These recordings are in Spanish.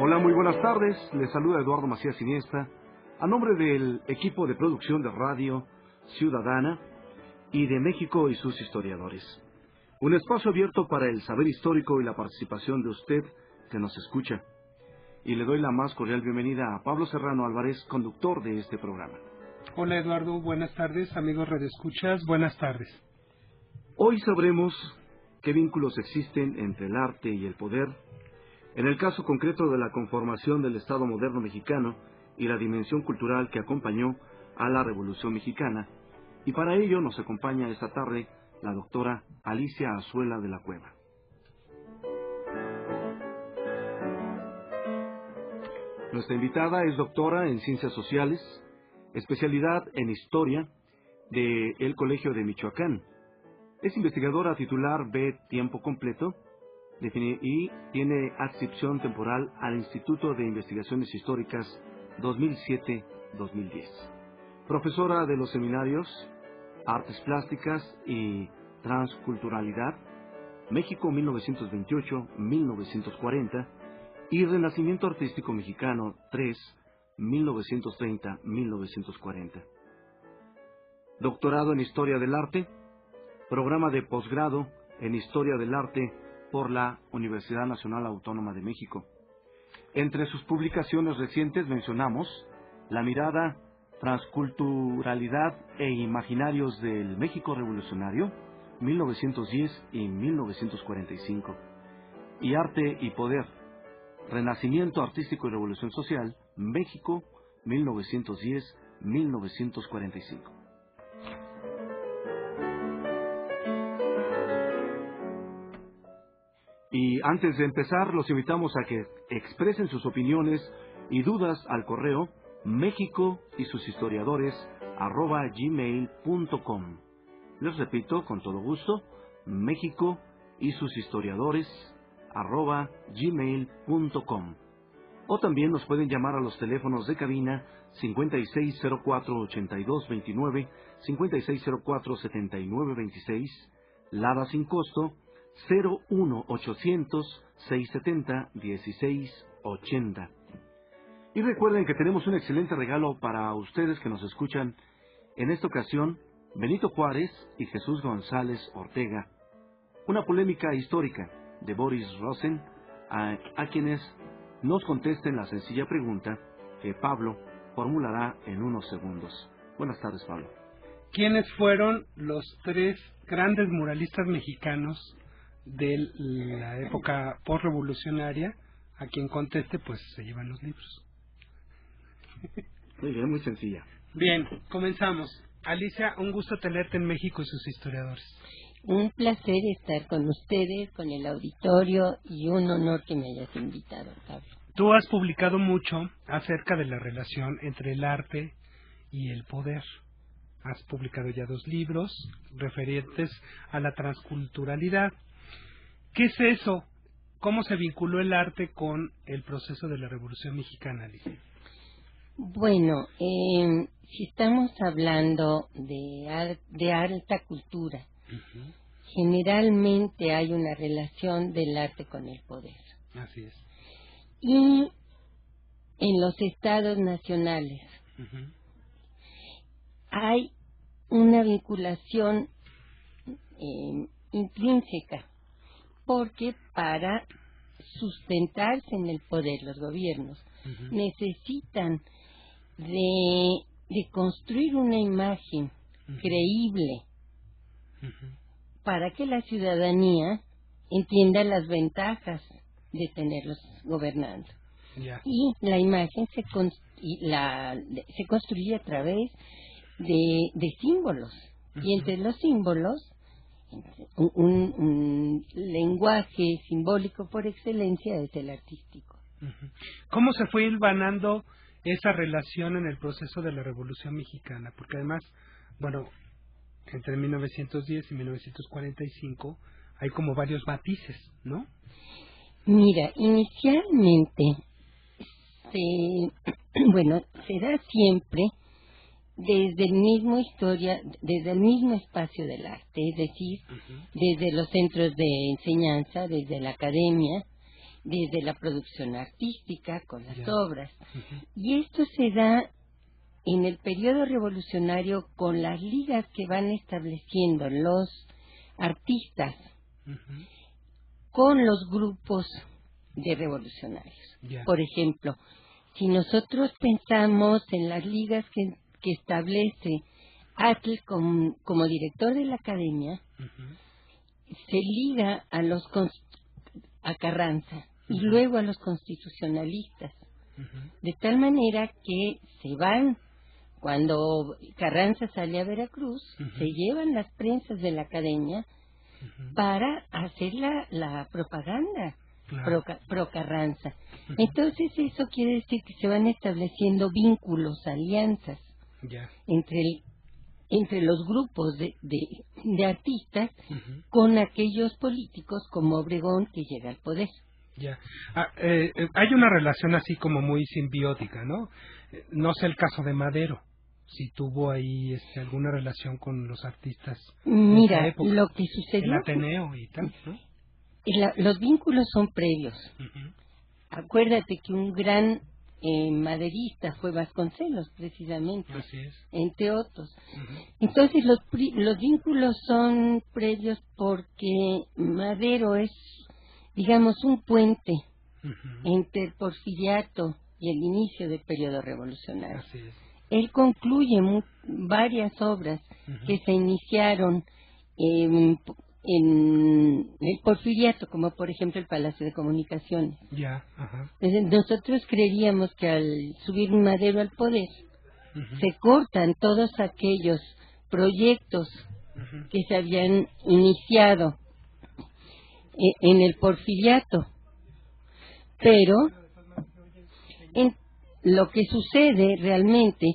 Hola, muy buenas tardes. Les saluda Eduardo Macías Iniesta, a nombre del equipo de producción de Radio Ciudadana y de México y sus historiadores. Un espacio abierto para el saber histórico y la participación de usted que nos escucha. Y le doy la más cordial bienvenida a Pablo Serrano Álvarez, conductor de este programa. Hola Eduardo, buenas tardes, amigos radioescuchas, buenas tardes. Hoy sabremos qué vínculos existen entre el arte y el poder, en el caso concreto de la conformación del Estado moderno mexicano y la dimensión cultural que acompañó a la Revolución Mexicana, y para ello nos acompaña esta tarde la doctora Alicia Azuela de la Cueva. Nuestra invitada es doctora en Ciencias Sociales, especialidad en Historia del Colegio de Michoacán. Es investigadora titular B tiempo completo y tiene adscripción temporal al Instituto de Investigaciones Históricas 2007-2010. Profesora de los seminarios Artes Plásticas y Transculturalidad, México 1928-1940 y Renacimiento Artístico Mexicano 3, 1930-1940. Doctorado en Historia del Arte, programa de posgrado en Historia del Arte por la Universidad Nacional Autónoma de México. Entre sus publicaciones recientes mencionamos La mirada, transculturalidad e imaginarios del México revolucionario, 1910 y 1945, y Arte y Poder, Renacimiento Artístico y Revolución Social, México, 1910-1945. Y antes de empezar, los invitamos a que expresen sus opiniones y dudas al correo México y sus historiadores @gmail.com. Les repito con todo gusto, México y sus historiadores @gmail.com. O también nos pueden llamar a los teléfonos de cabina 5604-8229, 5604-7926, Lada sin costo 01800-670-1680. Y recuerden que tenemos un excelente regalo para ustedes que nos escuchan. En esta ocasión, Benito Juárez y Jesús González Ortega. Una polémica histórica de Boris Rosen, a quienes nos contesten la sencilla pregunta que Pablo formulará en unos segundos. Buenas tardes, Pablo. ¿Quiénes fueron los tres grandes muralistas mexicanos de la época postrevolucionaria? A quien conteste, pues se llevan los libros. Muy bien, muy sencilla. Bien, comenzamos. Alicia, un gusto tenerte en México y sus historiadores. Un placer estar con ustedes, con el auditorio, y un honor que me hayas invitado, Pablo. Tú has publicado mucho acerca de la relación entre el arte y el poder. Has publicado ya 2 libros referentes a la transculturalidad. ¿Qué es eso? ¿Cómo se vinculó el arte con el proceso de la Revolución Mexicana, Alicia? Bueno, si estamos hablando de alta cultura, generalmente hay una relación del arte con el poder. Así es. Y en los estados nacionales hay una vinculación intrínseca, porque para sustentarse en el poder los gobiernos necesitan de construir una imagen creíble para que la ciudadanía entienda las ventajas de tenerlos gobernando. Y la imagen se construye a través de símbolos. Y entre los símbolos, un lenguaje simbólico por excelencia es el artístico. ¿Cómo se fue hilvanando esa relación en el proceso de la Revolución Mexicana? Porque además, bueno, entre 1910 y 1945 hay como varios matices, ¿no? Mira, inicialmente se da siempre desde el mismo espacio del arte, es decir, desde los centros de enseñanza, desde la academia, desde la producción artística, con las obras. Y esto se da en el periodo revolucionario con las ligas que van estableciendo los artistas con los grupos de revolucionarios. Por ejemplo, si nosotros pensamos en las ligas que establece Atl como director de la academia, se liga a Carranza y luego a los constitucionalistas, de tal manera que se van. Cuando Carranza sale a Veracruz, se llevan las prensas de la academia para hacer la propaganda pro Carranza. Entonces eso quiere decir que se van estableciendo vínculos, alianzas entre los grupos de artistas con aquellos políticos como Obregón, que llega al poder. Hay una relación así como muy simbiótica, ¿no? No sé el caso de Madero, si tuvo ahí alguna relación con los artistas de esa época. Lo que sucedió... El Ateneo y tal, ¿no? Los vínculos son previos. Acuérdate que un gran maderista fue Vasconcelos, precisamente, entre otros. Entonces los vínculos son previos porque Madero es, digamos, un puente entre el porfiriato y el inicio del periodo revolucionario. Él concluye varias obras que se iniciaron en el porfiriato, como por ejemplo el Palacio de Comunicaciones. Entonces, nosotros creeríamos que al subir Madero al poder se cortan todos aquellos proyectos que se habían iniciado en el porfiriato, pero lo que sucede realmente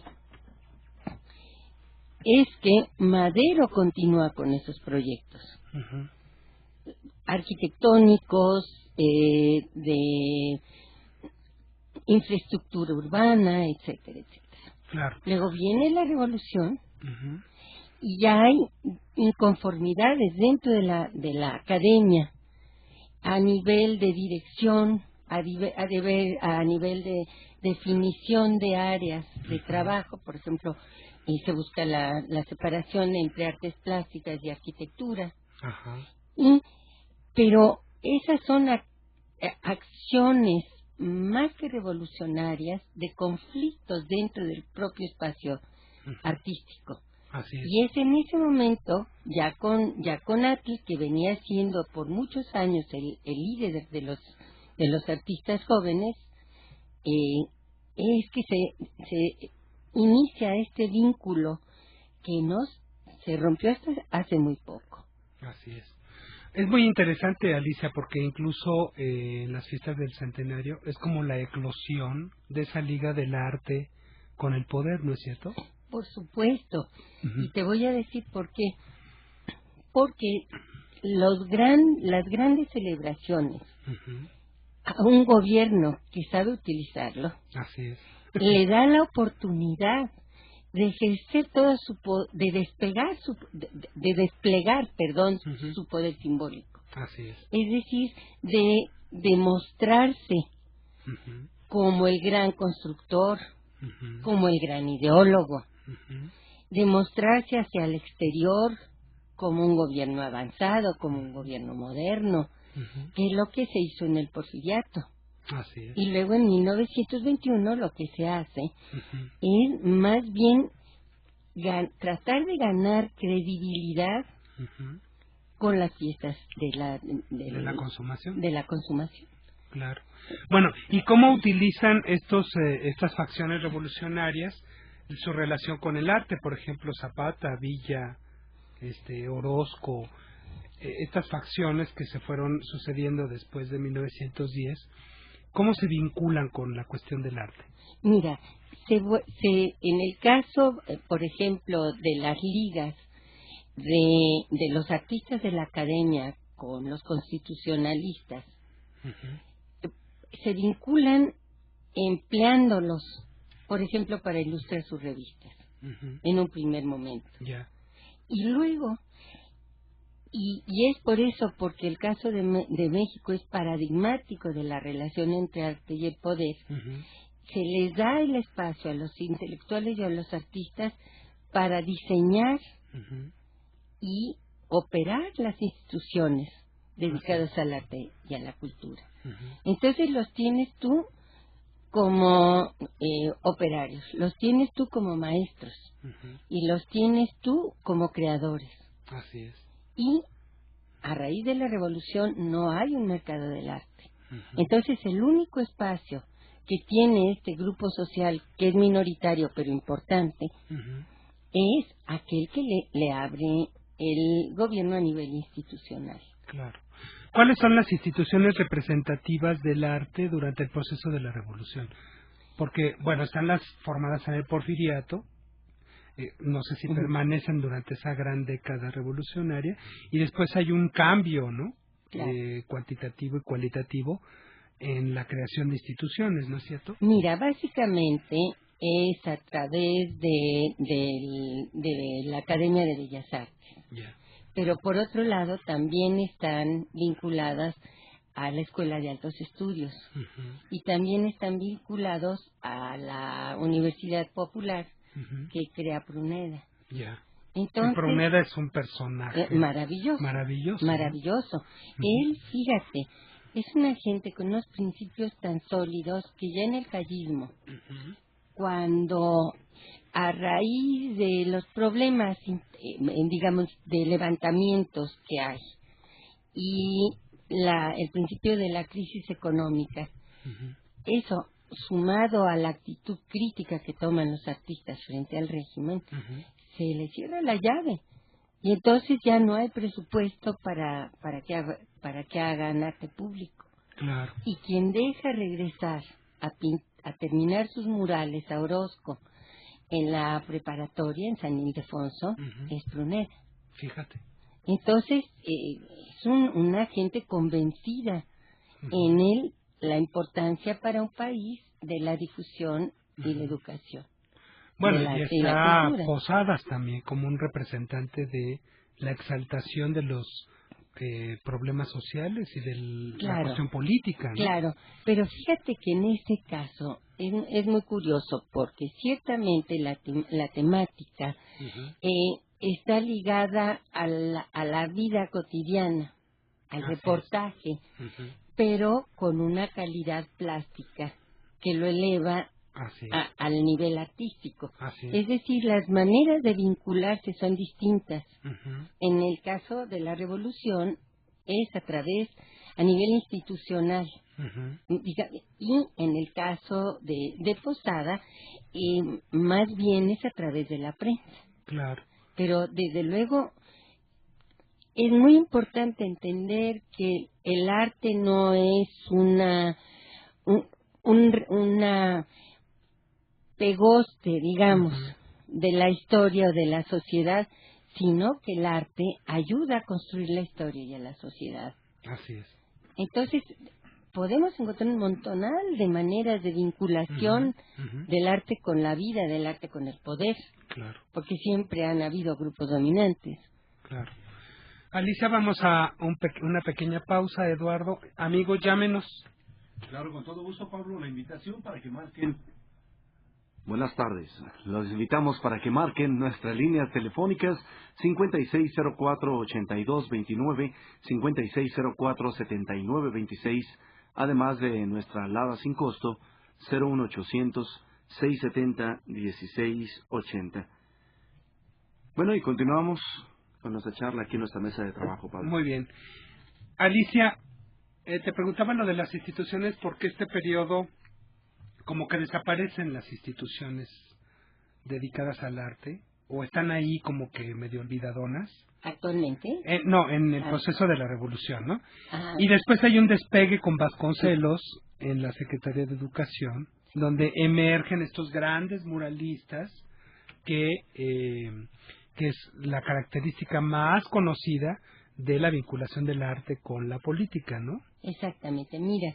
es que Madero continúa con esos proyectos arquitectónicos, de infraestructura urbana, etcétera, etcétera. Luego viene la revolución y ya hay inconformidades dentro de la academia a nivel de dirección, a nivel de definición de áreas de trabajo. Por ejemplo, se busca la separación entre artes plásticas y arquitectura. Pero esas son acciones más que revolucionarias de conflictos dentro del propio espacio artístico. Y es en ese momento, ya con Atl, que venía siendo por muchos años el líder de los artistas jóvenes, es que se inicia este vínculo que se rompió hasta hace muy poco. Es muy interesante, Alicia, porque incluso en las fiestas del centenario es como la eclosión de esa liga del arte con el poder, ¿no es cierto? Por supuesto. Y te voy a decir por qué. Porque las grandes celebraciones a un gobierno que sabe utilizarlo le da la oportunidad de ejercer de desplegar su poder simbólico. Es decir, de demostrarse como el gran constructor, como el gran ideólogo, demostrarse hacia el exterior como un gobierno avanzado, como un gobierno moderno, que es lo que se hizo en el porfiriato. Y luego en 1921 lo que se hace es más bien tratar de ganar credibilidad con las fiestas de la consumación. Claro. Bueno, ¿y cómo utilizan estas facciones revolucionarias su relación con el arte? Por ejemplo, Zapata, Villa, Orozco, estas facciones que se fueron sucediendo después de 1910, ¿cómo se vinculan con la cuestión del arte? Mira, en el caso, por ejemplo, de las ligas de los artistas de la academia con los constitucionalistas, se vinculan empleándolos, por ejemplo, para ilustrar sus revistas, en un primer momento. Y luego Y es por eso, porque el caso de México es paradigmático de la relación entre arte y el poder. Se les da el espacio a los intelectuales y a los artistas para diseñar y operar las instituciones dedicadas al arte y a la cultura. Entonces los tienes tú como operarios, los tienes tú como maestros y los tienes tú como creadores. Así es. Y a raíz de la revolución no hay un mercado del arte. Entonces el único espacio que tiene este grupo social, que es minoritario pero importante, es aquel que le abre el gobierno a nivel institucional. Claro. ¿Cuáles son las instituciones representativas del arte durante el proceso de la revolución? Porque, bueno, están las formadas en el Porfiriato, no sé si permanecen durante esa gran década revolucionaria, y después hay un cambio, ¿no? Claro. Cuantitativo y cualitativo en la creación de instituciones, ¿no es cierto? Mira, básicamente es a través de la Academia de Bellas Artes. Yeah. Pero por otro lado también están vinculadas a la Escuela de Altos Estudios y también están vinculados a la Universidad Popular que crea Pruneda. Yeah. Entonces, Pruneda es un personaje maravilloso. Maravilloso. Él, fíjate, es una gente con unos principios tan sólidos que ya en el callismo, cuando a raíz de los problemas, digamos, de levantamientos que hay y el principio de la crisis económica, eso sumado a la actitud crítica que toman los artistas frente al régimen, se les cierra la llave y entonces ya no hay presupuesto para que hagan arte público. Claro. Y quien deja regresar a terminar sus murales a Orozco en la preparatoria en San Ildefonso es Pruneda. Fíjate. Entonces es una gente convencida en la importancia para un país de la difusión y la educación. Bueno, y está Posadas también como un representante de la exaltación de los problemas sociales y de la cuestión política, ¿no? Claro, pero fíjate que en este caso es muy curioso porque ciertamente la temática está ligada a la vida cotidiana, al reportaje, pero con una calidad plástica que lo eleva al nivel artístico. Es decir, las maneras de vincularse son distintas. En el caso de la revolución es a nivel institucional. Y en el caso de Posada, más bien es a través de la prensa. Claro. Pero desde luego es muy importante entender que el arte no es una pegoste, digamos, de la historia o de la sociedad, sino que el arte ayuda a construir la historia y a la sociedad. Así es. Entonces, podemos encontrar un montonal de maneras de vinculación del arte con la vida, del arte con el poder. Claro. Porque siempre han habido grupos dominantes. Claro. Alicia, vamos a una pequeña pausa, Eduardo. Amigo, llámenos. Claro, con todo gusto, Pablo, la invitación para que marquen. Buenas tardes. Los invitamos para que marquen nuestras líneas telefónicas 5604-8229, 5604-7926, además de nuestra alada sin costo 01800-670-1680. Bueno, y continuamos con nuestra charla aquí en nuestra mesa de trabajo, Pablo. Muy bien. Alicia, te preguntaba lo de las instituciones porque este periodo como que desaparecen las instituciones dedicadas al arte o están ahí como que medio olvidadonas. ¿Actualmente? No, en el proceso de la revolución, ¿no? Y después hay un despegue con Vasconcelos en la Secretaría de Educación, donde emergen estos grandes muralistas que es la característica más conocida de la vinculación del arte con la política, ¿no? Exactamente. Mira,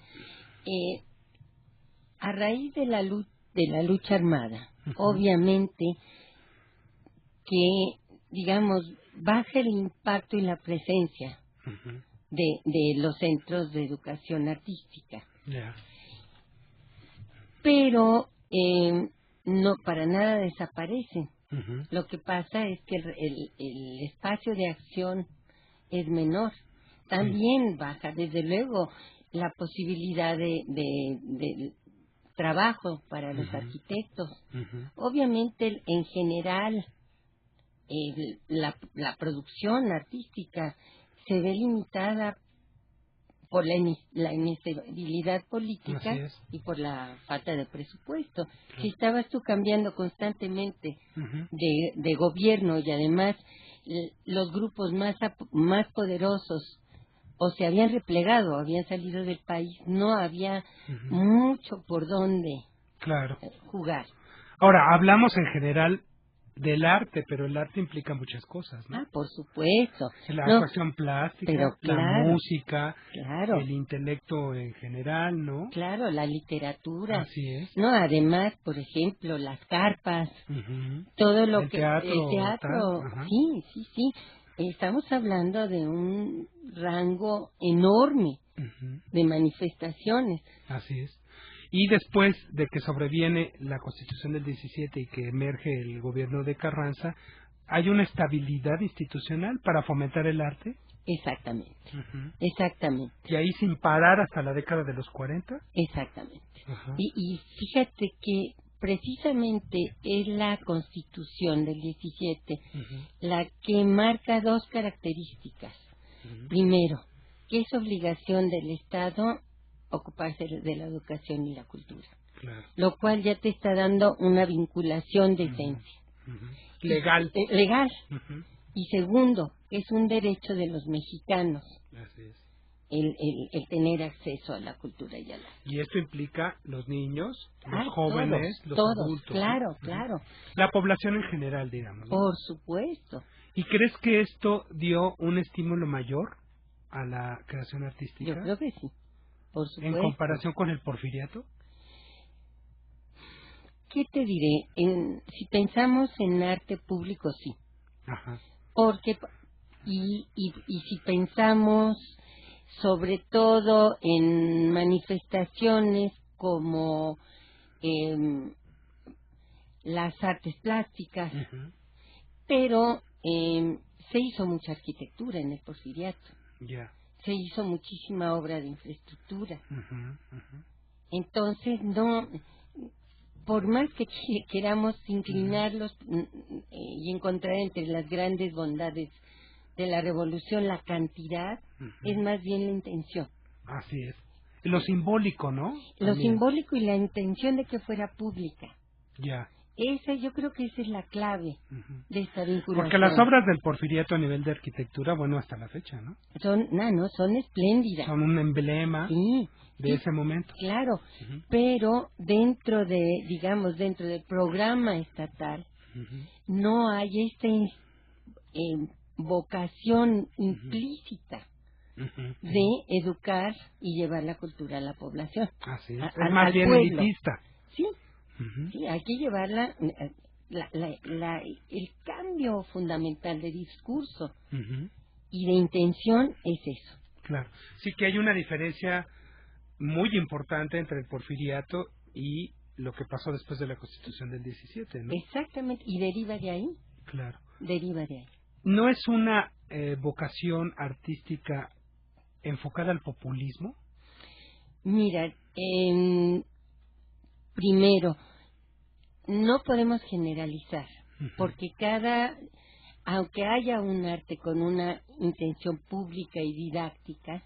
a raíz de la lucha armada, obviamente que digamos, baja el impacto y la presencia de los centros de educación artística. Pero no para nada desaparecen. Lo que pasa es que el espacio de acción es menor. También baja, desde luego, la posibilidad de trabajo para los arquitectos. Obviamente, en general, la producción artística se ve limitada por la inestabilidad política y por la falta de presupuesto. Si estabas tú cambiando constantemente de gobierno y además los grupos más poderosos o se habían replegado, habían salido del país, no había mucho por dónde jugar. Ahora, hablamos en general del arte, pero el arte implica muchas cosas, ¿no? Por supuesto. La actuación plástica, la música, el intelecto en general, ¿no? Claro, la literatura. Así es. No, además, por ejemplo, las carpas, todo lo que... El teatro. Sí. Estamos hablando de un rango enorme de manifestaciones. Así es. Y después de que sobreviene la Constitución del 17 y que emerge el gobierno de Carranza, ¿hay una estabilidad institucional para fomentar el arte? Exactamente, exactamente. ¿Y ahí sin parar hasta la década de los 40? Exactamente. Y fíjate que precisamente es la Constitución del 17 la que marca dos características. Primero, que es obligación del Estado ocuparse de la educación y la cultura, lo cual ya te está dando una vinculación de esencia legal. Y segundo, es un derecho de los mexicanos el tener acceso a la cultura y al arte. Y esto implica los niños, los jóvenes, los adultos. Claro. La población en general, digamos, ¿no? Por supuesto. ¿Y crees que esto dio un estímulo mayor a la creación artística? Yo creo que sí. Por supuesto. ¿En comparación con el porfiriato? ¿Qué te diré? Si pensamos en arte público, sí. Porque y si pensamos sobre todo en manifestaciones como las artes plásticas, pero se hizo mucha arquitectura en el porfiriato. Se hizo muchísima obra de infraestructura. Entonces, no, por más que queramos inclinarlos y encontrar entre las grandes bondades de la revolución la cantidad, es más bien la intención. Así es. Lo simbólico, ¿no? Lo simbólico y la intención de que fuera pública. Yo creo que esa es la clave de esta vinculación. Porque las obras del porfiriato a nivel de arquitectura, bueno, hasta la fecha, ¿no? Son espléndidas. Son un emblema de ese momento. Claro, pero dentro del programa estatal, no hay esta vocación implícita de educar y llevar la cultura a la población. Así es. Es más bien elitista. Sí, hay que llevarla, el cambio fundamental de discurso y de intención es eso. Claro, sí que hay una diferencia muy importante entre el porfiriato y lo que pasó después de la Constitución del 17, ¿no? Exactamente, y deriva de ahí. Claro. Deriva de ahí. ¿No es una vocación artística enfocada al populismo? Mira, primero, no podemos generalizar, porque aunque haya un arte con una intención pública y didáctica,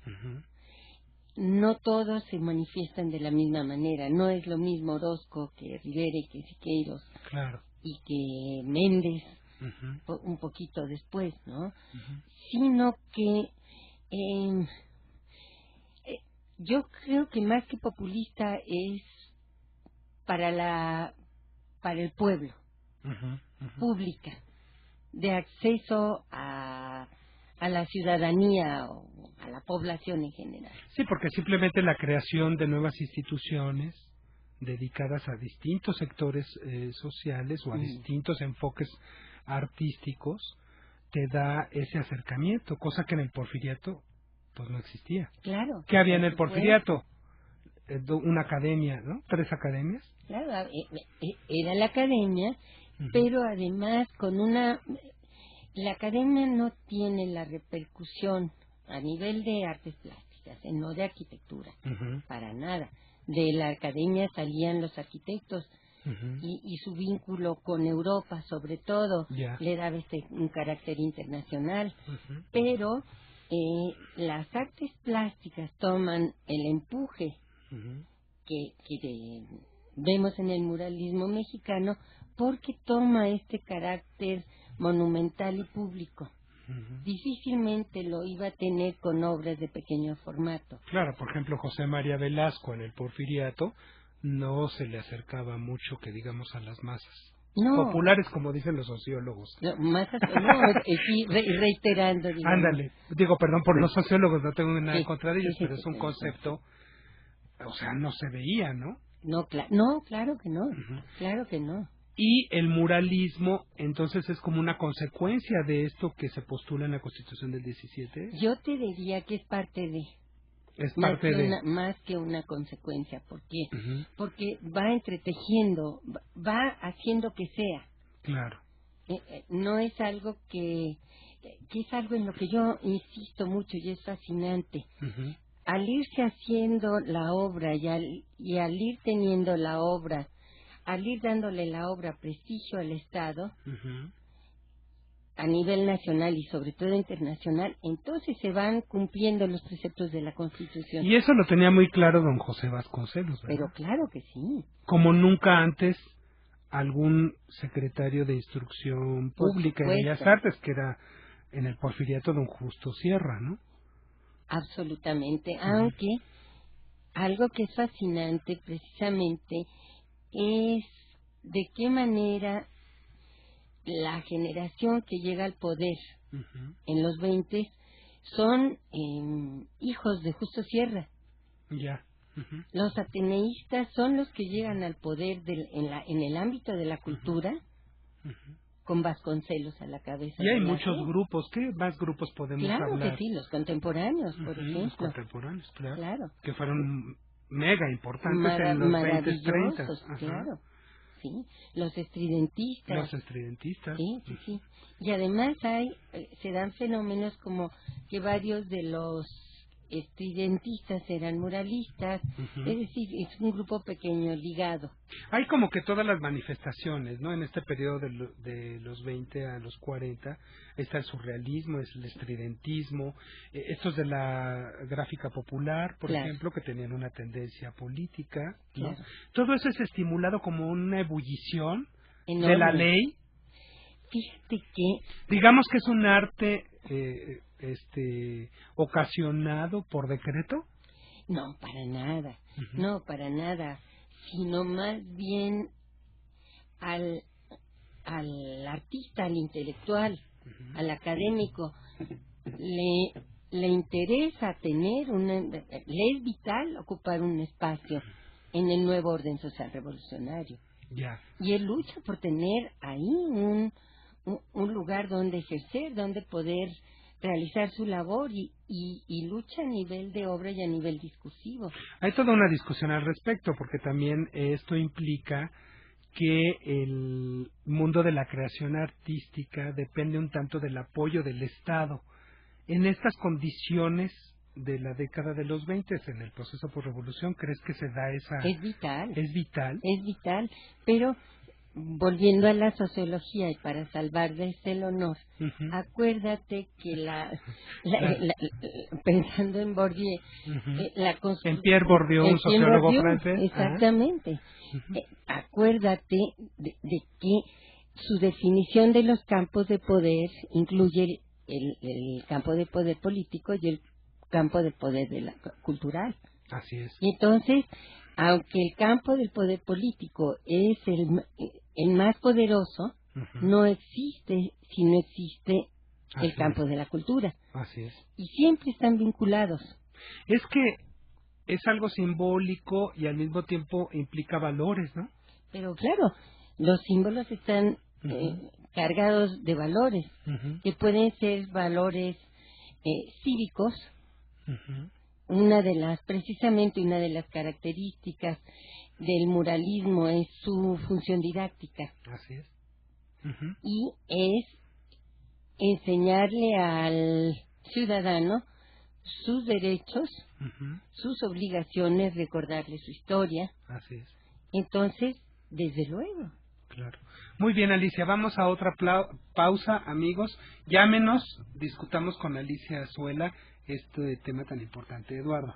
no todos se manifiestan de la misma manera. No es lo mismo Orozco que Rivera y que Siqueiros y que Méndez un poquito después, ¿no? Sino que yo creo que más que populista es para el pueblo, pública, de acceso a la ciudadanía o a la población en general. Sí, porque simplemente la creación de nuevas instituciones dedicadas a distintos sectores sociales o a distintos enfoques artísticos te da ese acercamiento, cosa que en el porfiriato pues no existía. Claro. ¿Qué había en el porfiriato? Una academia, ¿no? 3 academias. Claro, era la academia, pero además la academia no tiene la repercusión a nivel de artes plásticas, no de arquitectura, para nada. De la academia salían los arquitectos y su vínculo con Europa, sobre todo, le daba un carácter internacional. Pero las artes plásticas toman el empuje que vemos en el muralismo mexicano, porque toma este carácter monumental y público. Difícilmente lo iba a tener con obras de pequeño formato. Claro, por ejemplo, José María Velasco en el porfiriato no se le acercaba mucho, que digamos, a las masas. No. Populares, como dicen los sociólogos. No, sí, reiterando. Digamos. Ándale, digo, perdón por los sociólogos, no tengo nada en contra de ellos, pero es un concepto, o sea, no se veía, ¿no? No, claro que no, claro que no. Y el muralismo, entonces, es como una consecuencia de esto que se postula en la Constitución del 17. Yo te diría que es parte de... Es parte de... Más que una consecuencia. ¿Por qué? Porque va entretejiendo, va haciendo que sea. Claro. No es algo que es algo en lo que yo insisto mucho y es fascinante. Al irse haciendo la obra y al ir teniendo la obra, al ir dándole la obra prestigio al Estado, a nivel nacional y sobre todo internacional, entonces se van cumpliendo los preceptos de la Constitución. Y eso lo tenía muy claro don José Vasconcelos, ¿verdad? Pero claro que sí. Como nunca antes algún secretario de Instrucción Pública y Bellas Artes, que era en el porfiriato don Justo Sierra, ¿no? Absolutamente, aunque algo que es fascinante precisamente es de qué manera la generación que llega al poder en los 20 son hijos de Justo Sierra. Los ateneístas son los que llegan al poder en el ámbito de la cultura, con Vasconcelos a la cabeza. Y hay muchos grupos. ¿Qué más grupos podemos hablar? Claro que sí, los contemporáneos, por ejemplo. Los contemporáneos, claro. Que fueron mega importantes en los 20, 30. Claro. Sí, los estridentistas. Sí. Y además se dan fenómenos como que varios de los estridentistas eran muralistas, es decir, es un grupo pequeño ligado. Hay como que todas las manifestaciones, ¿no? En este periodo de los 20 a los 40 está el surrealismo, es el estridentismo, estos de la gráfica popular, por ejemplo, que tenían una tendencia política, ¿no? Todo eso es estimulado como una ebullición de la ley. Fíjate que... Digamos que es un arte... ocasionado por decreto. No, para nada, sino más bien al artista, al intelectual, al académico, le interesa le es vital ocupar un espacio en el nuevo orden social revolucionario. Y él lucha por tener ahí un lugar donde ejercer, donde poder realizar su labor y lucha a nivel de obra y a nivel discursivo. Hay toda una discusión al respecto, porque también esto implica que el mundo de la creación artística depende un tanto del apoyo del Estado. En estas condiciones de la década de los 20, en el proceso posrevolución, ¿crees que se da esa...? Es vital. Es vital. Es vital, pero... Volviendo a la sociología y para salvarles el honor, acuérdate que pensando en Bourdieu, en Pierre Bourdieu, un sociólogo francés. Exactamente. Acuérdate de que su definición de los campos de poder incluye el campo de poder político y el campo de poder cultural. Así es. Y entonces, aunque el campo del poder político es el más poderoso, no existe si no existe el campo de la cultura. Así es. Y siempre están vinculados. Es que es algo simbólico y al mismo tiempo implica valores, ¿no? Pero claro, los símbolos están cargados de valores, que pueden ser valores cívicos. Precisamente una de las características del muralismo es su función didáctica. Así es. Y es enseñarle al ciudadano sus derechos, sus obligaciones, recordarle su historia. Así es. Entonces, desde luego. Claro. Muy bien, Alicia, vamos a otra pausa, amigos. Llámenos, discutamos con Alicia Azuela este tema tan importante. Eduardo.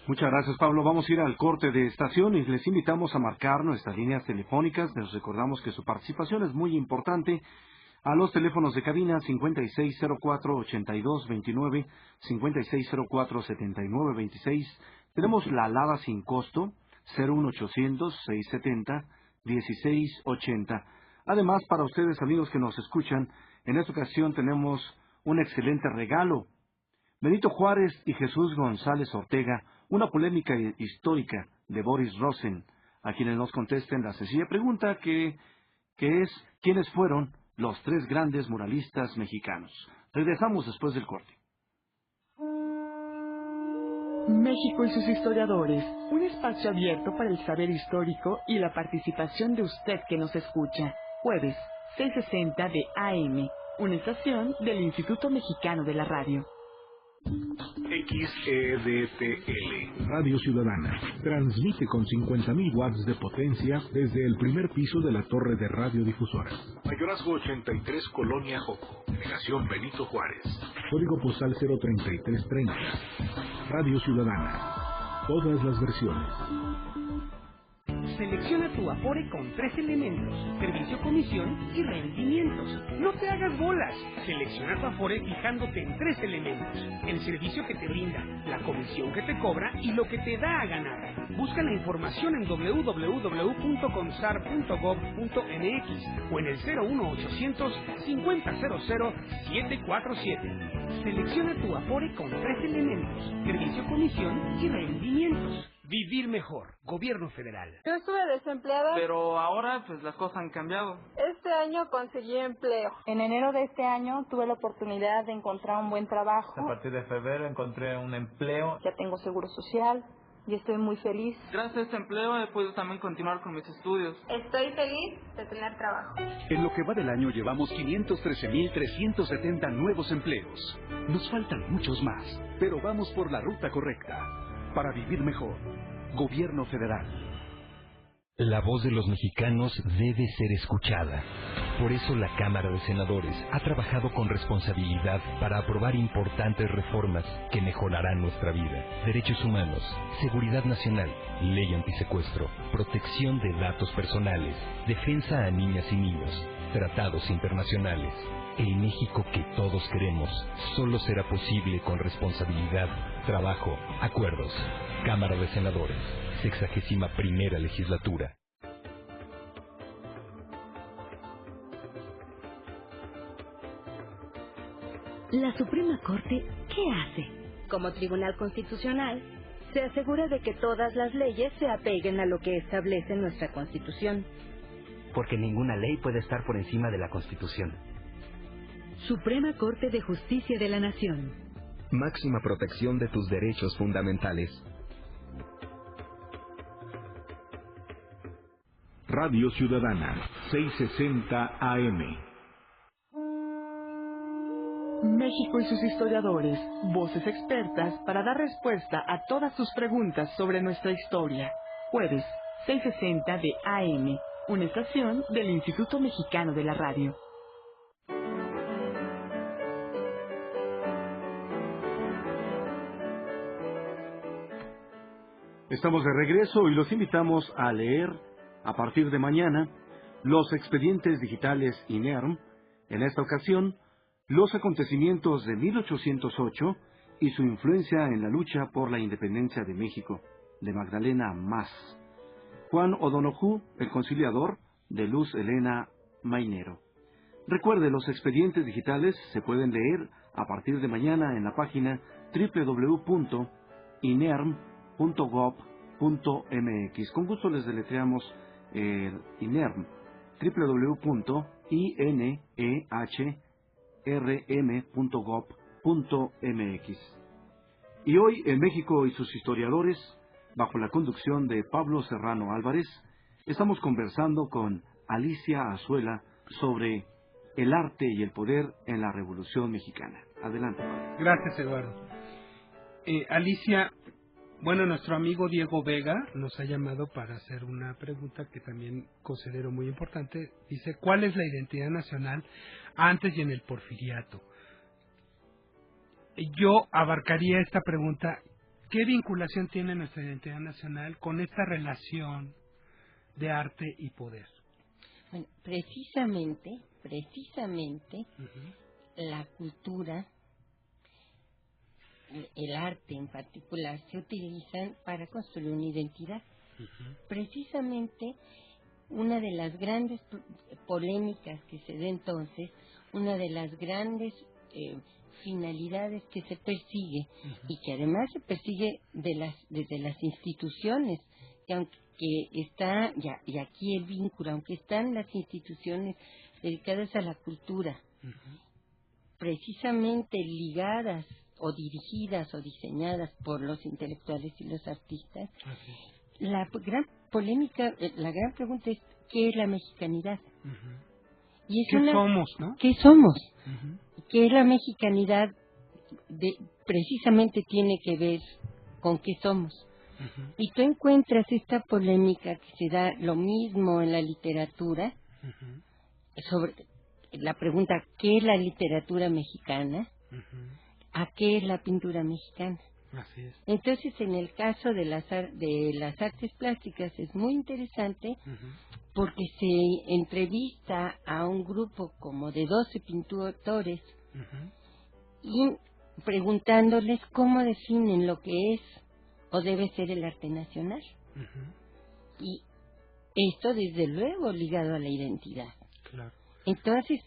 Muchas gracias, Pablo. Vamos a ir al corte de estación y les invitamos a marcar nuestras líneas telefónicas. Les recordamos que su participación es muy importante. A los teléfonos de cabina 5604-8229, 5604-7926. Tenemos la alada sin costo 01800-670-1680. Además, para ustedes, amigos que nos escuchan, en esta ocasión tenemos un excelente regalo. Benito Juárez y Jesús González Ortega, una polémica histórica de Boris Rosen, a quienes nos contesten la sencilla pregunta que es, ¿quiénes fueron los tres grandes muralistas mexicanos? Regresamos después del corte. México y sus historiadores, un espacio abierto para el saber histórico y la participación de usted que nos escucha. Jueves, 6:60 de AM, una estación del Instituto Mexicano de la Radio. XEDTL, Radio Ciudadana, transmite con 50.000 watts de potencia desde el primer piso de la torre de radiodifusoras. Mayorazgo 83, Colonia Joco, Delegación Benito Juárez. Código postal 03330. Radio Ciudadana, todas las versiones. Selecciona tu Afore con 3 elementos: servicio, comisión y rendimientos. No te hagas bolas. Selecciona tu Afore fijándote en 3 elementos: el servicio que te brinda, la comisión que te cobra y lo que te da a ganar. Busca la información en www.consar.gov.mx o en el 01800 5000 747. Selecciona tu Afore con 3 elementos: servicio, comisión y rendimientos. Vivir mejor. Gobierno federal. Yo estuve desempleada, pero ahora pues las cosas han cambiado. Este año conseguí empleo. En enero de este año tuve la oportunidad de encontrar un buen trabajo. A partir de febrero encontré un empleo. Ya tengo seguro social y estoy muy feliz. Gracias a este empleo he podido también continuar con mis estudios. Estoy feliz de tener trabajo. En lo que va del año llevamos 513.370 nuevos empleos. Nos faltan muchos más, pero vamos por la ruta correcta. Para vivir mejor. Gobierno federal. La voz de los mexicanos debe ser escuchada. Por eso la Cámara de Senadores ha trabajado con responsabilidad para aprobar importantes reformas que mejorarán nuestra vida. Derechos humanos, seguridad nacional, ley antisecuestro, protección de datos personales, defensa a niñas y niños, tratados internacionales. El México que todos queremos solo será posible con responsabilidad, trabajo, acuerdos. Cámara de Senadores, 61ª Legislatura. La Suprema Corte, ¿qué hace? Como Tribunal Constitucional, se asegura de que todas las leyes se apeguen a lo que establece nuestra Constitución. Porque ninguna ley puede estar por encima de la Constitución. Suprema Corte de Justicia de la Nación. Máxima protección de tus derechos fundamentales. Radio Ciudadana, 660 AM. México y sus historiadores, voces expertas para dar respuesta a todas sus preguntas sobre nuestra historia. Jueves, 6:60 de AM, una estación del Instituto Mexicano de la Radio. Estamos de regreso y los invitamos a leer, a partir de mañana, los expedientes digitales INERM, en esta ocasión, los acontecimientos de 1808 y su influencia en la lucha por la independencia de México, de Magdalena Mas. Juan O'Donoghue, el conciliador, de Luz Elena Mainero. Recuerde, los expedientes digitales se pueden leer a partir de mañana en la página www.inerm.gov.mx. Con gusto les deletreamos el INERM, www.inerm.gov.mx. inehrm.gov.mx. Y hoy en México y sus historiadores, bajo la conducción de Pablo Serrano Álvarez, estamos conversando con Alicia Azuela sobre el arte y el poder en la Revolución Mexicana. Adelante. Gracias, Eduardo. Alicia, bueno, nuestro amigo Diego Vega nos ha llamado para hacer una pregunta que también considero muy importante. Dice, ¿cuál es la identidad nacional antes y en el Porfiriato? Yo abarcaría esta pregunta, ¿qué vinculación tiene nuestra identidad nacional con esta relación de arte y poder? Bueno, precisamente, la cultura, el arte en particular, se utilizan para construir una identidad. Precisamente, una de las grandes polémicas que se da entonces, una de las grandes finalidades que se persigue, y que además se persigue desde las instituciones, que aunque está, y aquí el vínculo, aunque están las instituciones dedicadas a la cultura, precisamente ligadas o dirigidas o diseñadas por los intelectuales y los artistas, la gran polémica, la gran pregunta es, ¿qué es la mexicanidad? Y es ¿Qué somos, no? ¿Qué somos? ¿Qué es la mexicanidad? Precisamente tiene que ver con qué somos. Y tú encuentras esta polémica que se da lo mismo en la literatura, sobre la pregunta, ¿qué es la literatura mexicana? ¿A qué es la pintura mexicana? Así es. Entonces, en el caso de las artes plásticas es muy interesante porque se entrevista a un grupo como de 12 pintores y preguntándoles cómo definen lo que es o debe ser el arte nacional. Y esto, desde luego, ligado a la identidad. Claro. Entonces,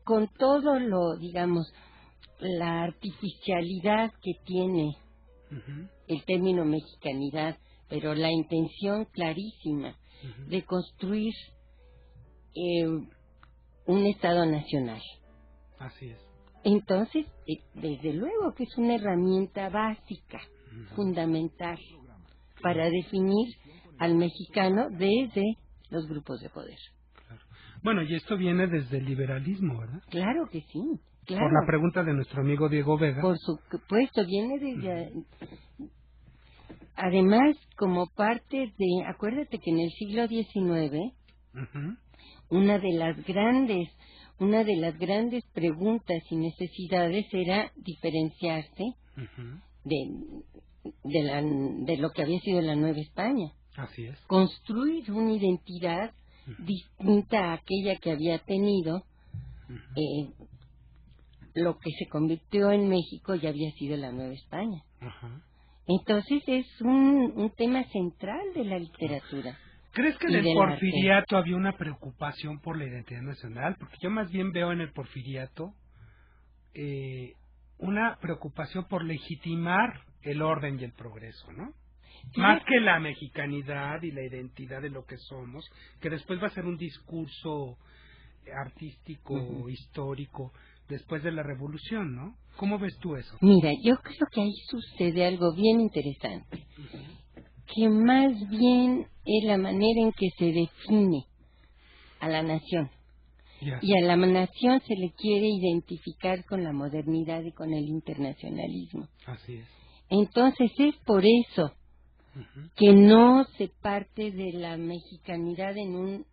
con todo lo, digamos, la artificialidad que tiene el término mexicanidad, pero la intención clarísima de construir un Estado nacional. Así es. Entonces, desde luego que es una herramienta básica, fundamental, para definir al mexicano desde los grupos de poder. Claro. Bueno, y esto viene desde el liberalismo, ¿verdad? Claro que sí. Claro. Por la pregunta de nuestro amigo Diego Vega. Por supuesto, viene desde... Además, como parte de... Acuérdate que en el siglo XIX, una de las grandes preguntas y necesidades era diferenciarse de lo que había sido la Nueva España. Así es. Construir una identidad distinta a aquella que había tenido lo que se convirtió en México ya había sido la Nueva España. Entonces es un tema central de la literatura. ¿Crees que en el Porfiriato había una preocupación por la identidad nacional? Porque yo más bien veo en el Porfiriato una preocupación por legitimar el orden y el progreso, ¿no? Más que la mexicanidad y la identidad de lo que somos, que después va a ser un discurso artístico, histórico, después de la Revolución, ¿no? ¿Cómo ves tú eso? Mira, yo creo que ahí sucede algo bien interesante, que más bien es la manera en que se define a la nación. Y a la nación se le quiere identificar con la modernidad y con el internacionalismo. Así es. Entonces es por eso que no se parte de la mexicanidad en un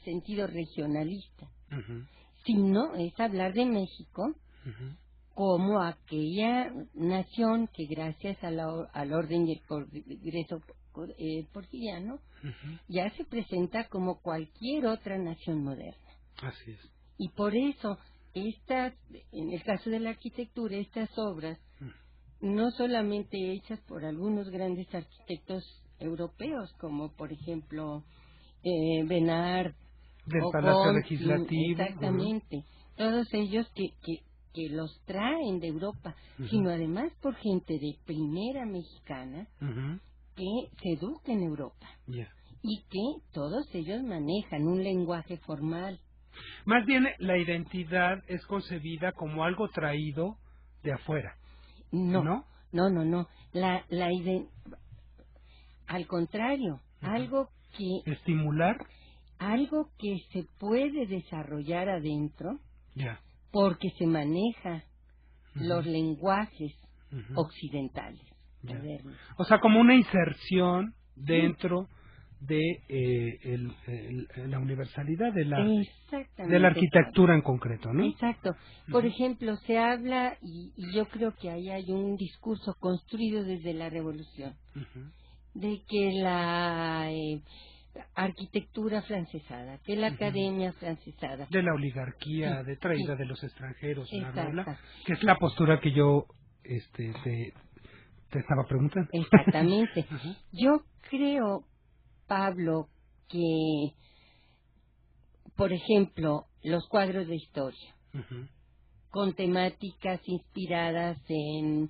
sentido regionalista, sino es hablar de México como aquella nación que gracias al orden y el progreso porfiriano ya se presenta como cualquier otra nación moderna. Así es. Y por eso en el caso de la arquitectura, estas obras no solamente hechas por algunos grandes arquitectos europeos, como por ejemplo Benard, del Palacio Legislativo. Exactamente. Todos ellos que los traen de Europa, sino además por gente de primera mexicana que se educa en Europa. Y que todos ellos manejan un lenguaje formal, Más bien la identidad es concebida como algo traído de afuera. No. Al contrario, algo que... Estimular. Algo que se puede desarrollar adentro, porque se maneja los lenguajes occidentales. O sea, como una inserción dentro de la universalidad de la arquitectura en concreto, ¿no? Exacto. Por ejemplo, se habla, y yo creo que ahí hay un discurso construido desde la Revolución, de que la arquitectura francesada, que la academia francesada, de la oligarquía, de traída de los extranjeros, que es la postura que yo te estaba preguntando. Exactamente. Yo creo, Pablo, que, por ejemplo, los cuadros de historia, con temáticas inspiradas en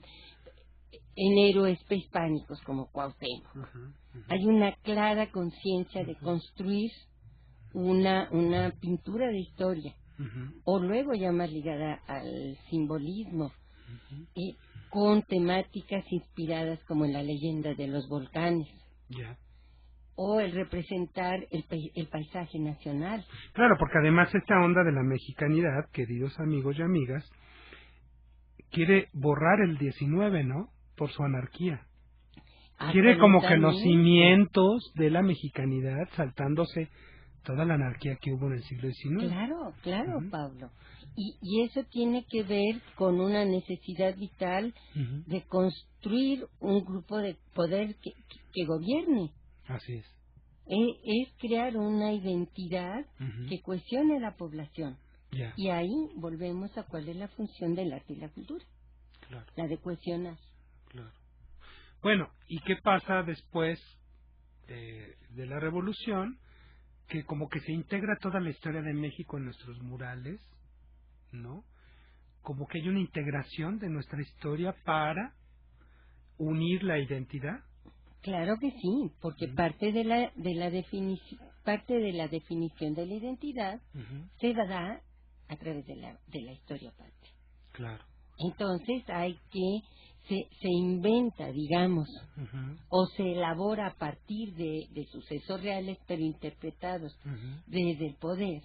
héroes prehispánicos como Cuauhtémoc, hay una clara conciencia de construir una pintura de historia, o luego ya más ligada al simbolismo, con temáticas inspiradas como en la leyenda de los volcanes, o el representar el paisaje nacional. Claro, porque además esta onda de la mexicanidad, queridos amigos y amigas, quiere borrar el 19, ¿no? Por su anarquía. Quiere como que los cimientos de la mexicanidad, saltándose toda la anarquía que hubo en el siglo XIX. Claro, Pablo. Y eso tiene que ver con una necesidad vital de construir un grupo de poder que gobierne. Así es. Es crear una identidad que cohesione a la población. Y ahí volvemos a cuál es la función del arte y la cultura. La de cohesionar. Bueno, ¿y qué pasa después de la Revolución? Que como que se integra toda la historia de México en nuestros murales, ¿no? Como que hay una integración de nuestra historia para unir la identidad. Claro que sí, porque parte de la definición de la identidad se da a través de la historia patria. Claro. Entonces hay que se inventa, digamos, o se elabora a partir de sucesos reales, pero interpretados desde el poder,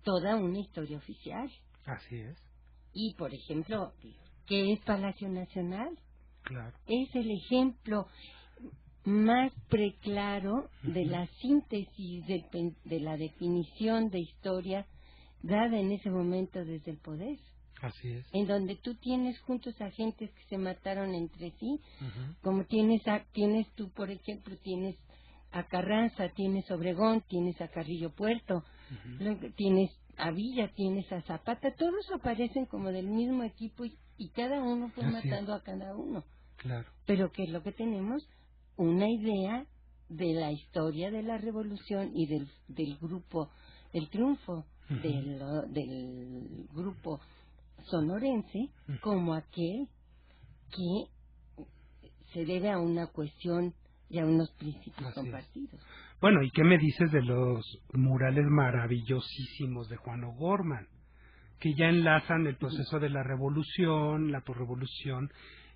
toda una historia oficial. Así es. Y, por ejemplo, ¿qué es Palacio Nacional? Claro. Es el ejemplo más preclaro de la síntesis de la definición de historia dada en ese momento desde el poder. Así es. En donde tú tienes juntos a gentes que se mataron entre sí, como tienes tú, por ejemplo, tienes a Carranza, tienes a Obregón, tienes a Carrillo Puerto, tienes a Villa, tienes a Zapata, todos aparecen como del mismo equipo y cada uno fue matando a cada uno. Claro. Pero ¿qué es lo que tenemos? Una idea de la historia de la revolución y del grupo, el triunfo del grupo sonorense como aquel que se debe a una cuestión y a unos principios compartidos. Bueno, ¿y qué me dices de los murales maravillosísimos de Juan O'Gorman? Que ya enlazan el proceso de la revolución, la posrevolución,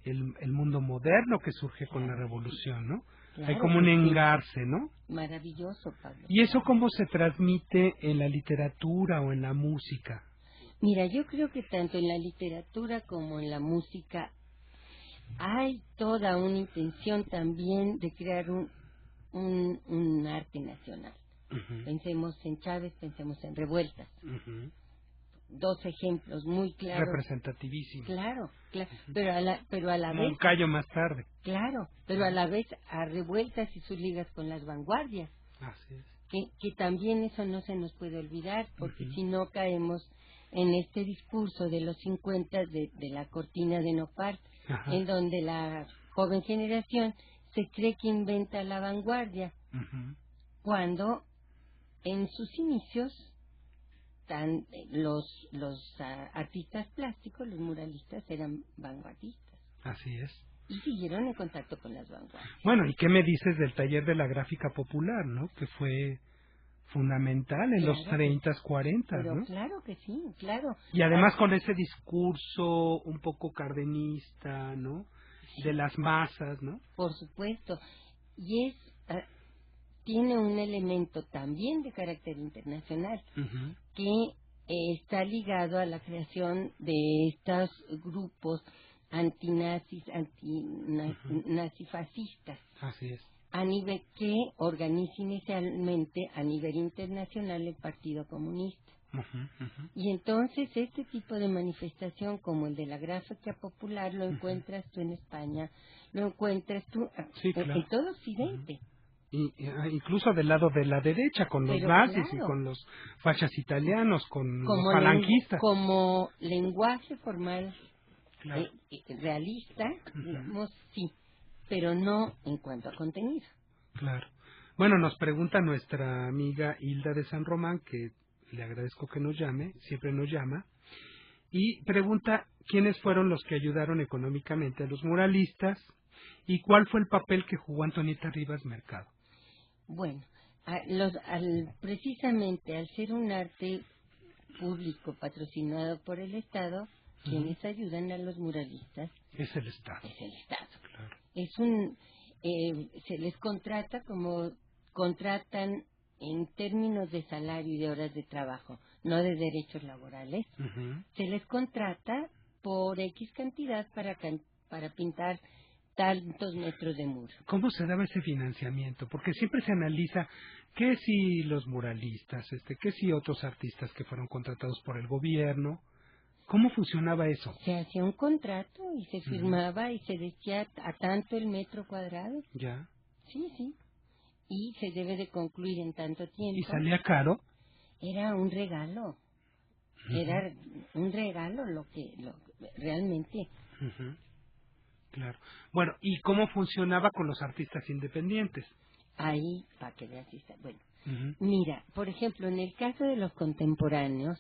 el mundo moderno que surge con la revolución, ¿no? Hay como un engarce, ¿no? Maravilloso, Pablo. ¿Y eso cómo se transmite en la literatura o en la música? Mira, yo creo que tanto en la literatura como en la música hay toda una intención también de crear un arte nacional. Pensemos en Chávez, pensemos en Revueltas. Dos ejemplos muy claros. Representativísimos. Claro, pero a la vez... Moncayo más tarde. Claro, pero a la vez a Revueltas y sus ligas con las vanguardias. Así es. Que también eso no se nos puede olvidar, porque si no caemos en este discurso de los 50 de la cortina de nopal, en donde la joven generación se cree que inventa la vanguardia, cuando en sus inicios los artistas plásticos, los muralistas, eran vanguardistas. Así es. Y siguieron en contacto con las vanguardias. Bueno, ¿y qué me dices del taller de la gráfica popular, no? Que fue fundamental en los 30, 40, pero ¿no? Claro que sí, claro. Y además con ese discurso un poco cardenista, ¿no? Sí. De las masas, ¿no? Por supuesto. Y tiene un elemento también de carácter internacional que está ligado a la creación de estos grupos antinazis, antinazifascistas. Así es. A nivel que organiza inicialmente a nivel internacional el Partido Comunista. Y entonces este tipo de manifestación como el de la gráfica popular lo encuentras tú en España, lo encuentras tú en todo Occidente. Incluso del lado de la derecha, con los nazis y con los fachas italianos, con los falangistas. Como lenguaje formal realista, digamos, sí, pero no en cuanto a contenido. Claro. Bueno, nos pregunta nuestra amiga Hilda de San Román, que le agradezco que nos llame, siempre nos llama, y pregunta quiénes fueron los que ayudaron económicamente a los muralistas y cuál fue el papel que jugó Antonieta Rivas Mercado. Bueno, precisamente al ser un arte público patrocinado por el Estado, quienes ayudan a los muralistas es el Estado. Es el Estado. Claro. Se les contrata como contratan en términos de salario y de horas de trabajo, no de derechos laborales. Se les contrata por X cantidad para pintar tantos metros de muro. ¿Cómo se daba ese financiamiento? Porque siempre se analiza que si los muralistas, que si otros artistas que fueron contratados por el gobierno. ¿Cómo funcionaba eso? Se hacía un contrato y se firmaba y se decía a tanto el metro cuadrado. Ya. Sí. Y se debe de concluir en tanto tiempo. ¿Y salía caro? Era un regalo. Era un regalo lo que realmente. Claro. Bueno, ¿y cómo funcionaba con los artistas independientes? Ahí, para que veas, bueno. Mira, por ejemplo, en el caso de los contemporáneos,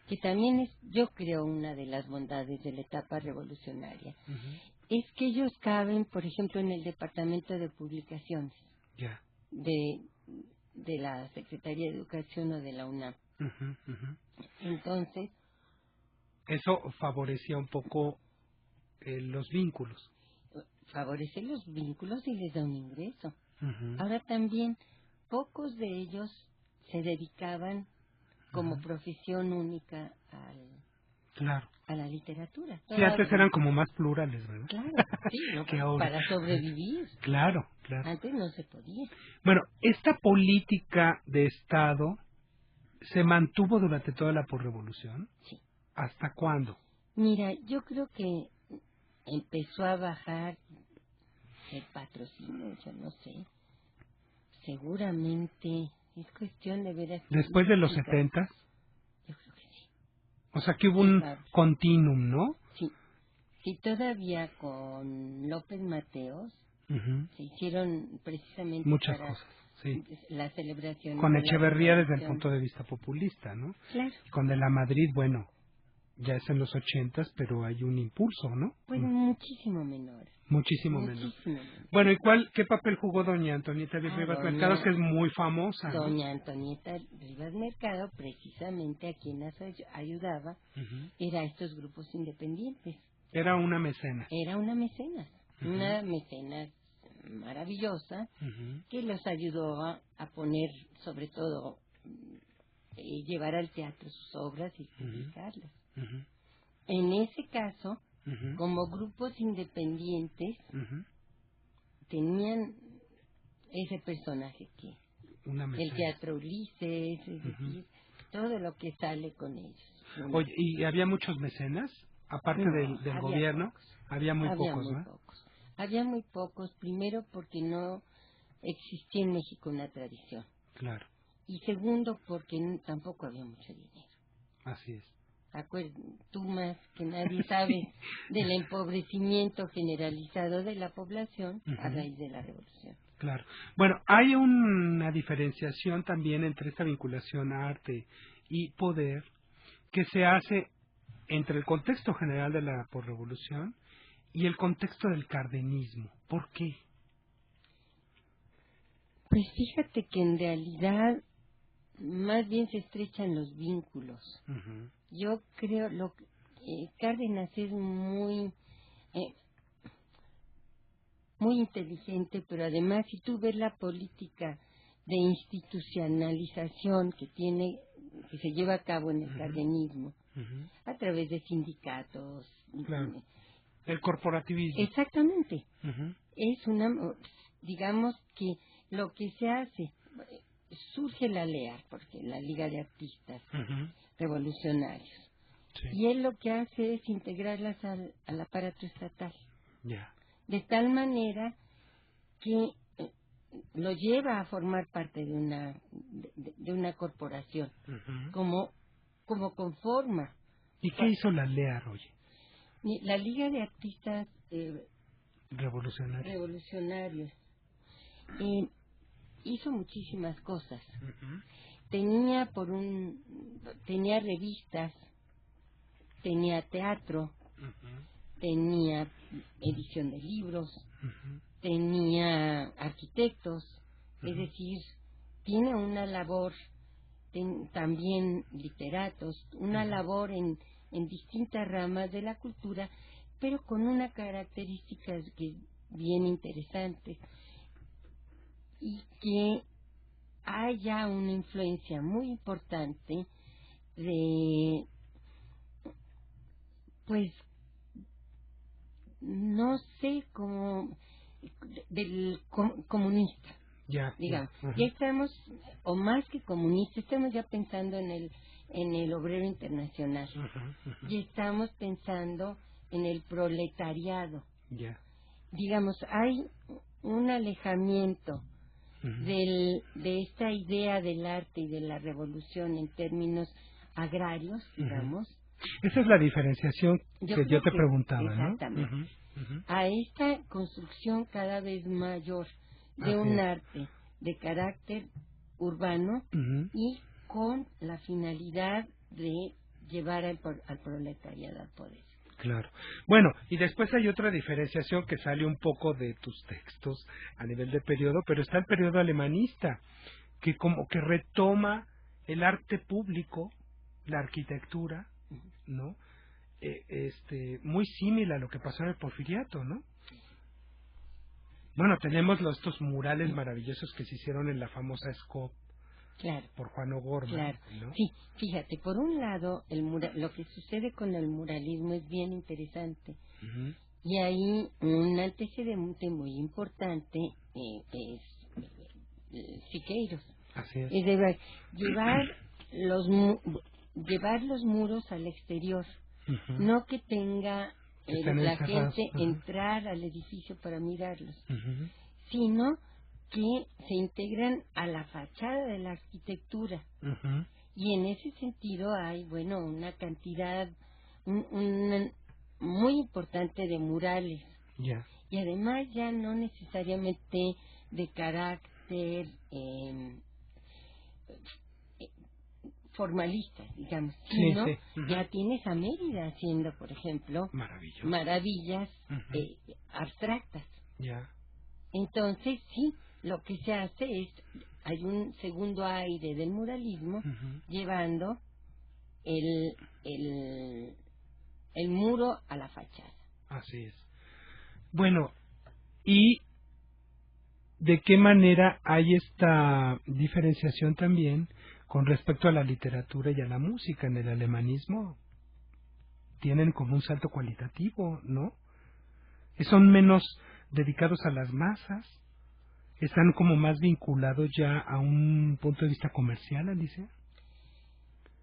que también es, yo creo, una de las bondades de la etapa revolucionaria, es que ellos caben, por ejemplo, en el Departamento de Publicaciones de la Secretaría de Educación o de la UNAM. Entonces, eso favorecía un poco los vínculos. Favorece los vínculos y les da un ingreso. Ahora también, pocos de ellos se dedicaban como profesión única a la literatura. Sí, antes eran como más plurales, ¿verdad? Claro, sí, ¿no? Que ahora. Para sobrevivir. Claro. Antes no se podía. Bueno, esta política de Estado se mantuvo durante toda la posrevolución. Sí. ¿Hasta cuándo? Mira, yo creo que empezó a bajar el patrocinio, yo no sé. Seguramente es cuestión de ver... ¿Después de los 70? Yo creo que sí. O sea que hubo un continuum, ¿no? Sí. Sí, todavía con López Mateos se hicieron precisamente muchas cosas, sí. La celebración. Con Echeverría desde el punto de vista populista, ¿no? Claro. Con De la Madrid, bueno, ya es en los 80, pero hay un impulso, ¿no? Bueno, muchísimo menor. Muchísimo menor. Bueno, ¿y qué papel jugó doña Antonieta Rivas Mercado, que es muy famosa? Doña Antonieta Rivas Mercado, precisamente a quien ayudaba, era a estos grupos independientes. Era una mecenas. Era una mecenas. Una mecenas maravillosa que los ayudó a poner, sobre todo, llevar al teatro sus obras y publicarlas. En ese caso, como grupos independientes, tenían ese personaje que el Teatro Ulises, es decir, todo lo que sale con ellos. Oye, ¿y había muchos mecenas? Aparte del gobierno, había muy pocos, ¿no? Había muy pocos, primero porque no existía en México una tradición. Claro. Y segundo porque tampoco había mucho dinero. Así es. Tú más que nadie sabes del empobrecimiento generalizado de la población a raíz de la revolución. Claro. Bueno, hay una diferenciación también entre esta vinculación a arte y poder que se hace entre el contexto general de la posrevolución y el contexto del cardenismo. ¿Por qué? Pues fíjate que en realidad más bien se estrechan los vínculos. Yo creo Cárdenas es muy inteligente, pero además si tú ves la política de institucionalización que se lleva a cabo en el cardenismo, a través de sindicatos, claro. El corporativismo. Exactamente. Es digamos que lo que se hace, surge la LEA, porque la Liga de Artistas Revolucionarios, sí. Y él lo que hace es integrarlas al aparato estatal. De tal manera que lo lleva a formar parte de una corporación, como conforma. ¿Y qué hizo la LEA, Roger? La Liga de Artistas Revolucionarios hizo muchísimas cosas. Tenía revistas, tenía teatro, tenía edición de libros, tenía arquitectos, es decir, tiene una labor, también literatos, una labor en distintas ramas de la cultura, pero con una característica que es bien interesante, y que haya una influencia muy importante de, pues, no sé, como del comunista, digamos. Ya estamos, o más que comunista, estamos ya pensando en el obrero internacional. Y estamos pensando en el proletariado. Digamos, hay un alejamiento de esta idea del arte y de la revolución en términos agrarios, digamos. Esa es la diferenciación que yo te preguntaba, exactamente, ¿no? A esta construcción cada vez mayor de un arte de carácter urbano y con la finalidad de llevar al proletariado al poder. Claro. Bueno, y después hay otra diferenciación que sale un poco de tus textos a nivel de periodo, pero está el periodo alemanista, que como que retoma el arte público, la arquitectura, ¿no? Muy similar a lo que pasó en el Porfiriato, ¿no? Bueno, tenemos estos murales maravillosos que se hicieron en la famosa SCOP. Claro. Por Juan O'Gorman, claro, ¿no? Sí, fíjate, por un lado, lo que sucede con el muralismo es bien interesante. Y hay un antecedente muy importante, es Siqueiros. Así es. Es de llevar los muros al exterior, no que tenga la gente entrar al edificio para mirarlos, sino que se integran a la fachada de la arquitectura. Y en ese sentido hay, una cantidad muy importante de murales. Y además ya no necesariamente de carácter formalista, digamos, sino ya tienes a Mérida haciendo, por ejemplo, maravillas abstractas. Entonces, sí, lo que se hace es, hay un segundo aire del muralismo llevando el muro a la fachada. Así es. Bueno, ¿y de qué manera hay esta diferenciación también con respecto a la literatura y a la música? En el alemanismo tienen como un salto cualitativo, ¿no? Son menos dedicados a las masas, están como más vinculados ya a un punto de vista comercial, Alicia.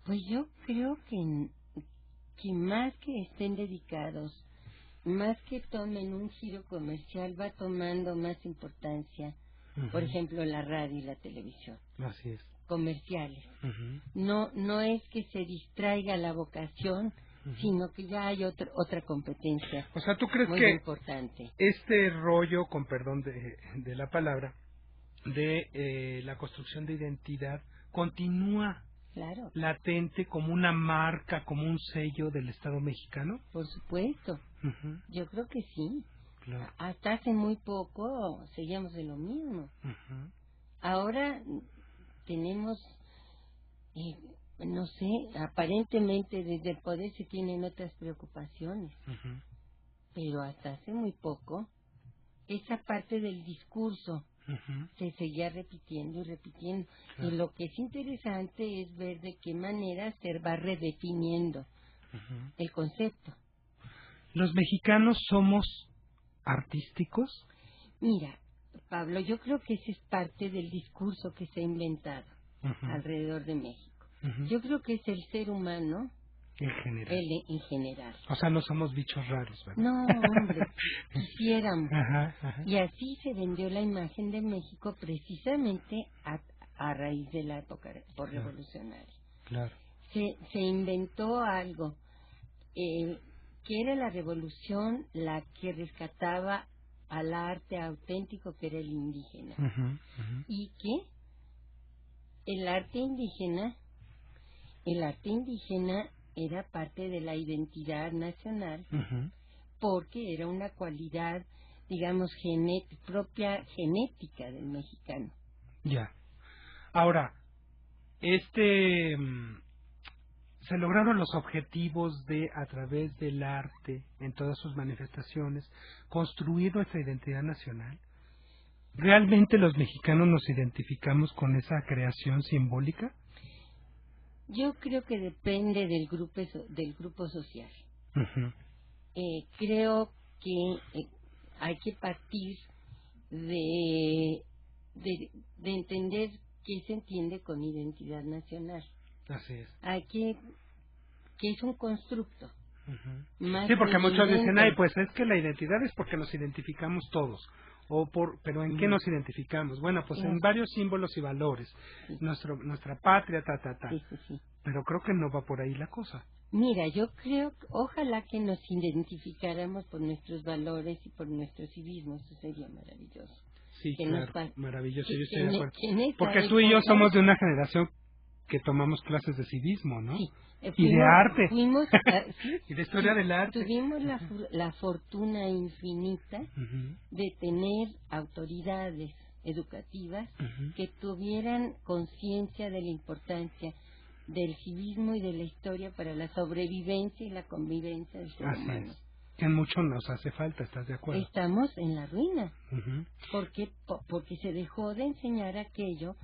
Pues yo creo que más que estén dedicados, más que tomen un giro comercial, va tomando más importancia, por ejemplo, la radio y la televisión. Así es. Comerciales. No es que se distraiga la vocación, sino que ya hay otra competencia. O sea, ¿tú crees muy que importante. Este rollo, con perdón de la palabra, de la construcción de identidad continúa latente como una marca, como un sello del Estado mexicano? Por supuesto. Yo creo que sí. Hasta hace muy poco seguíamos de lo mismo. Ahora tenemos no sé, aparentemente desde el poder se tienen otras preocupaciones, pero hasta hace muy poco esa parte del discurso se seguía repitiendo y repitiendo. Claro. Y lo que es interesante es ver de qué manera se va redefiniendo el concepto. ¿Los mexicanos somos artísticos? Mira, Pablo, yo creo que esa es parte del discurso que se ha inventado alrededor de México. Yo creo que es el ser humano en general. En general. O sea, no somos bichos raros, ¿verdad? No, hombre, quisiéramos. Y así se vendió la imagen de México precisamente a raíz de la época revolucionaria. Claro. Se inventó algo, que era la revolución la que rescataba al arte auténtico que era el indígena. Y que el arte indígena era parte de la identidad nacional, porque era una cualidad, digamos, propia genética del mexicano. Ya. Ahora, se lograron los objetivos de, a través del arte, en todas sus manifestaciones, construir nuestra identidad nacional. ¿Realmente los mexicanos nos identificamos con esa creación simbólica? Yo creo que depende del grupo social. Creo que hay que partir de entender qué se entiende con identidad nacional. Así es. Que es un constructo. Sí, porque muchos dicen, pues es que la identidad es porque nos identificamos todos. Pero ¿en qué nos identificamos? Bueno, pues en varios símbolos y valores. Sí. Nuestra patria, Sí. Pero creo que no va por ahí la cosa. Mira, yo creo, ojalá que nos identificáramos por nuestros valores y por nuestro civismo. Eso sería maravilloso. Sí, claro, maravilloso, yo estoy de acuerdo. Porque tú y yo somos de una generación que tomamos clases de civismo, ¿no? Sí. Y de arte. ¿Sí? Y de historia del arte. Tuvimos la fortuna infinita de tener autoridades educativas que tuvieran conciencia de la importancia del civismo y de la historia para la sobrevivencia y la convivencia del ser humano. Que mucho nos hace falta, ¿estás de acuerdo? Estamos en la ruina. Porque se dejó de enseñar aquello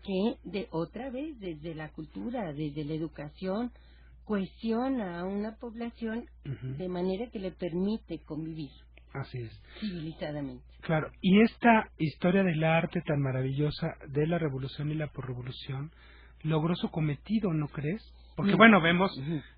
que otra vez desde la cultura, desde la educación, cohesiona a una población de manera que le permite convivir. Así es. Civilizadamente. Claro, y esta historia del arte tan maravillosa de la revolución y la posrevolución logró su cometido, ¿no crees? Porque bueno, vemos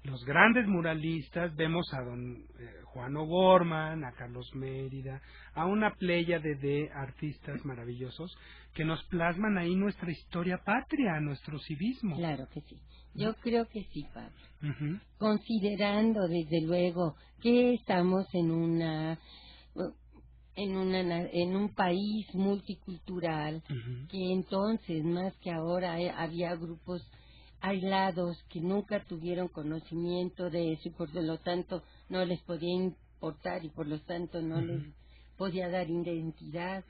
los grandes muralistas, vemos a don Juan O'Gorman, a Carlos Mérida, a una pléyade de artistas maravillosos que nos plasman ahí nuestra historia patria, nuestro civismo. Claro que sí, yo creo que sí, Pablo. Considerando desde luego que estamos en un país multicultural, que entonces más que ahora había grupos aislados que nunca tuvieron conocimiento de eso y por lo tanto no les podía importar y por lo tanto no les podía dar identidad,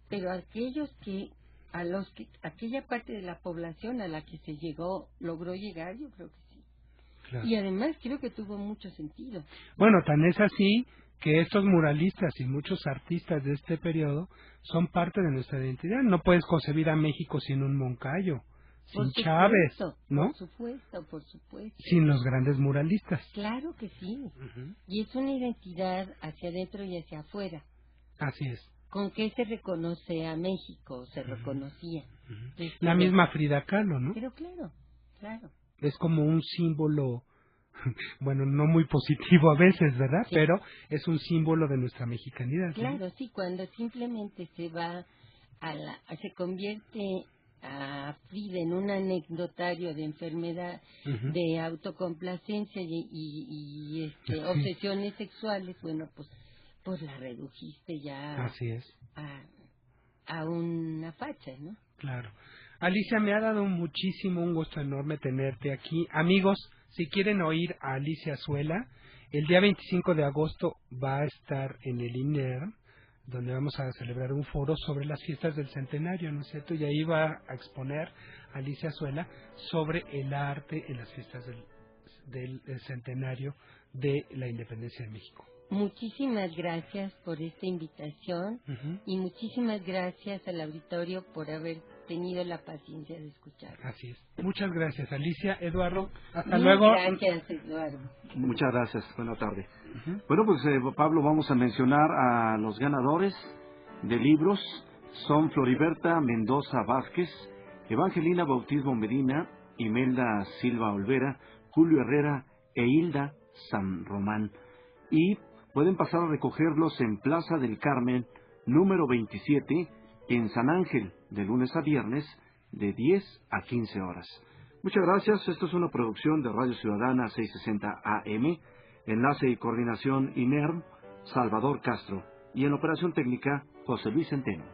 pero aquella parte de la población a la que se logró llegar, yo creo que sí. Claro. Y además creo que tuvo mucho sentido. Bueno, tan es así que estos muralistas y muchos artistas de este periodo son parte de nuestra identidad. No puedes concebir a México sin un Moncayo, sin Chávez, ¿no? Por supuesto. Sin los grandes muralistas. Claro que sí. Y es una identidad hacia adentro y hacia afuera. Así es. ¿Con qué se reconoce a México? Se reconocía. La misma Frida Kahlo, ¿no? Pero claro. Es como un símbolo, bueno, no muy positivo a veces, ¿verdad? Sí. Pero es un símbolo de nuestra mexicanidad. Claro, sí, cuando simplemente se convierte a Frida en un anecdotario de enfermedad, de autocomplacencia y obsesiones sexuales, bueno, pues la redujiste ya. Así es. A una facha, ¿no? Claro. Alicia, me ha dado un gusto enorme tenerte aquí. Amigos, si quieren oír a Alicia Azuela, el día 25 de agosto va a estar en el INERM donde vamos a celebrar un foro sobre las fiestas del centenario, ¿no es cierto? Y ahí va a exponer Alicia Azuela sobre el arte en las fiestas del centenario de la independencia de México. Muchísimas gracias por esta invitación y muchísimas gracias al auditorio por haber tenido la paciencia de escuchar. Así es. Muchas gracias, Alicia. Eduardo, hasta luego. Gracias, Eduardo. Muchas gracias. Buena tarde. Bueno, pues Pablo, vamos a mencionar a los ganadores de libros. Son Floriberta Mendoza Vázquez, Evangelina Bautismo Medina, Imelda Silva Olvera, Julio Herrera e Hilda San Román. Y pueden pasar a recogerlos en Plaza del Carmen, número 27, en San Ángel, de lunes a viernes, de 10 a 15 horas. Muchas gracias. Esto es una producción de Radio Ciudadana 660 AM. Enlace y coordinación INERM, Salvador Castro. Y en operación técnica, José Luis Centeno.